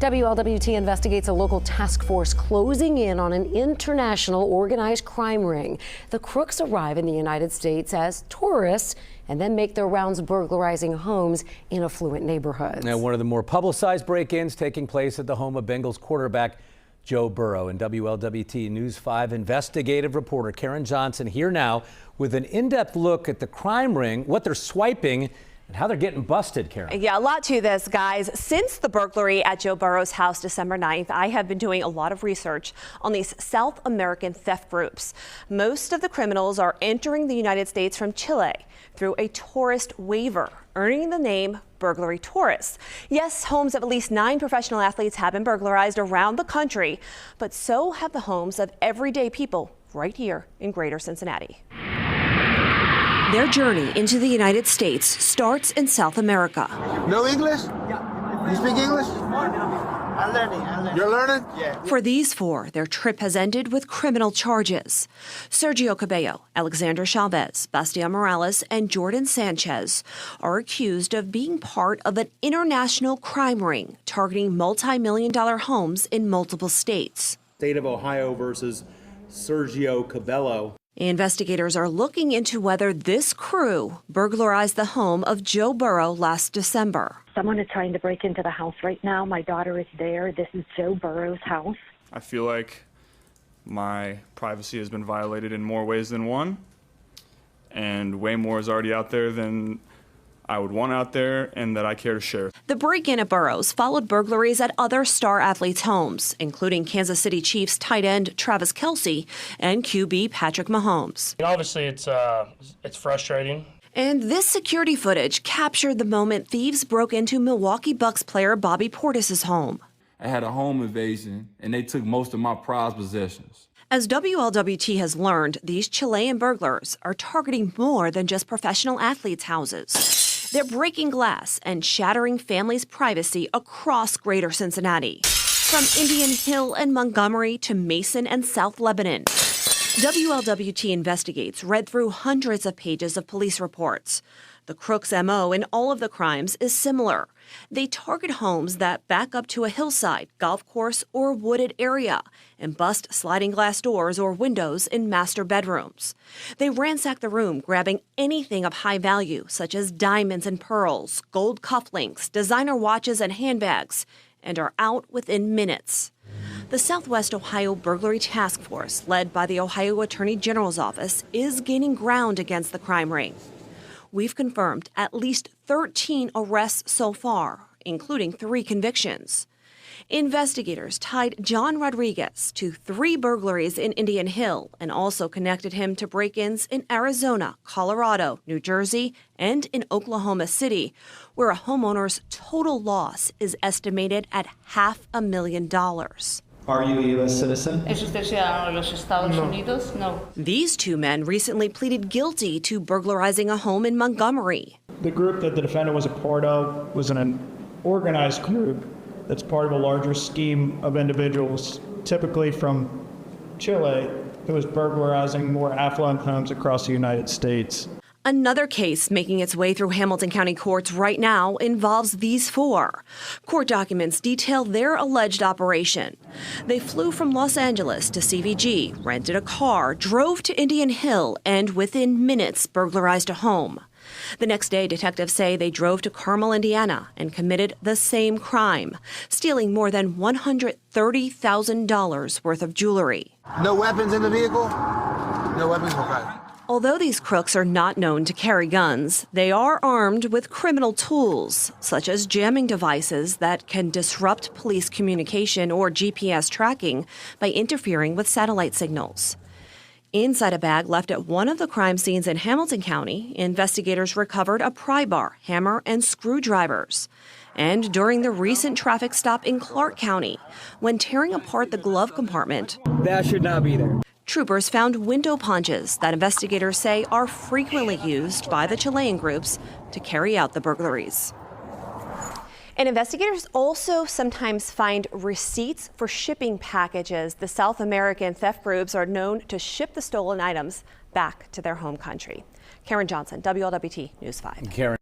WLWT investigates a local task force closing in on an international organized crime ring. The crooks arrive in the United States as tourists and then make their rounds burglarizing homes in affluent neighborhoods. Now, one of the more publicized break-ins taking place at the home of Bengals quarterback Joe Burrow. And WLWT News 5 investigative reporter Karen Johnson here now with an in-depth look at the crime ring, what they're swiping, and how they're getting busted, Karen. Yeah, a lot to this, guys. Since the burglary at Joe Burrow's house December 9th, I have been doing a lot of research on these South American theft groups. Most of the criminals are entering the United States from Chile through a tourist waiver, earning the name burglary tourists. Yes, homes of at least 9 professional athletes have been burglarized around the country, but so have the homes of everyday people right here in Greater Cincinnati. Their journey into the United States starts in South America. No English? Yeah. You speak English? I'm learning. You're learning? Yeah. For these 4, their trip has ended with criminal charges. Sergio Cabello, Alexander Chavez, Bastian Morales, and Jordan Sanchez are accused of being part of an international crime ring targeting multi-million-dollar homes in multiple states. State of Ohio versus Sergio Cabello. Investigators are looking into whether this crew burglarized the home of Joe Burrow last December. Someone is trying to break into the house right now. My daughter is there. This is Joe Burrow's house. I feel like my privacy has been violated in more ways than one, and way more is already out there than I would want out there and that I care to share. The break-in at Burrow's followed burglaries at other star athletes' homes, including Kansas City Chiefs tight end Travis Kelce and QB Patrick Mahomes. Obviously, it's frustrating. And this security footage captured the moment thieves broke into Milwaukee Bucks player Bobby Portis's home. I had a home invasion, and they took most of my prized possessions. As WLWT has learned, these Chilean burglars are targeting more than just professional athletes' houses. They're breaking glass and shattering families' privacy across Greater Cincinnati, from Indian Hill and Montgomery to Mason and South Lebanon. WLWT Investigates read through hundreds of pages of police reports. The crooks' MO in all of the crimes is similar. They target homes that back up to a hillside, golf course, or wooded area and bust sliding glass doors or windows in master bedrooms. They ransack the room, grabbing anything of high value, such as diamonds and pearls, gold cufflinks, designer watches, and handbags, and are out within minutes. The Southwest Ohio Burglary Task Force, led by the Ohio Attorney General's office, is gaining ground against the crime ring. We've confirmed at least 13 arrests so far, including 3 convictions. Investigators tied John Rodriguez to 3 burglaries in Indian Hill and also connected him to break-ins in Arizona, Colorado, New Jersey, and in Oklahoma City, where a homeowner's total loss is estimated at $500,000. Are you a U.S. citizen? ¿Es usted ciudadano de los Estados Unidos? No. These 2 men recently pleaded guilty to burglarizing a home in Montgomery. The group that the defendant was a part of was an organized group that's part of a larger scheme of individuals, typically from Chile, who was burglarizing more affluent homes across the United States. Another case making its way through Hamilton County courts right now involves these 4. Court documents detail their alleged operation. They flew from Los Angeles to CVG, rented a car, drove to Indian Hill, and within minutes burglarized a home. The next day, detectives say they drove to Carmel, Indiana, and committed the same crime, stealing more than $130,000 worth of jewelry. No weapons in the vehicle? No weapons? Okay. Although these crooks are not known to carry guns, they are armed with criminal tools, such as jamming devices that can disrupt police communication or GPS tracking by interfering with satellite signals. Inside a bag left at one of the crime scenes in Hamilton County, investigators recovered a pry bar, hammer, and screwdrivers. And during the recent traffic stop in Clark County, when tearing apart the glove compartment, that should not be there. Troopers found window punches that investigators say are frequently used by the Chilean groups to carry out the burglaries. And investigators also sometimes find receipts for shipping packages. The South American theft groups are known to ship the stolen items back to their home country. Karen Johnson, WLWT News 5. Karen.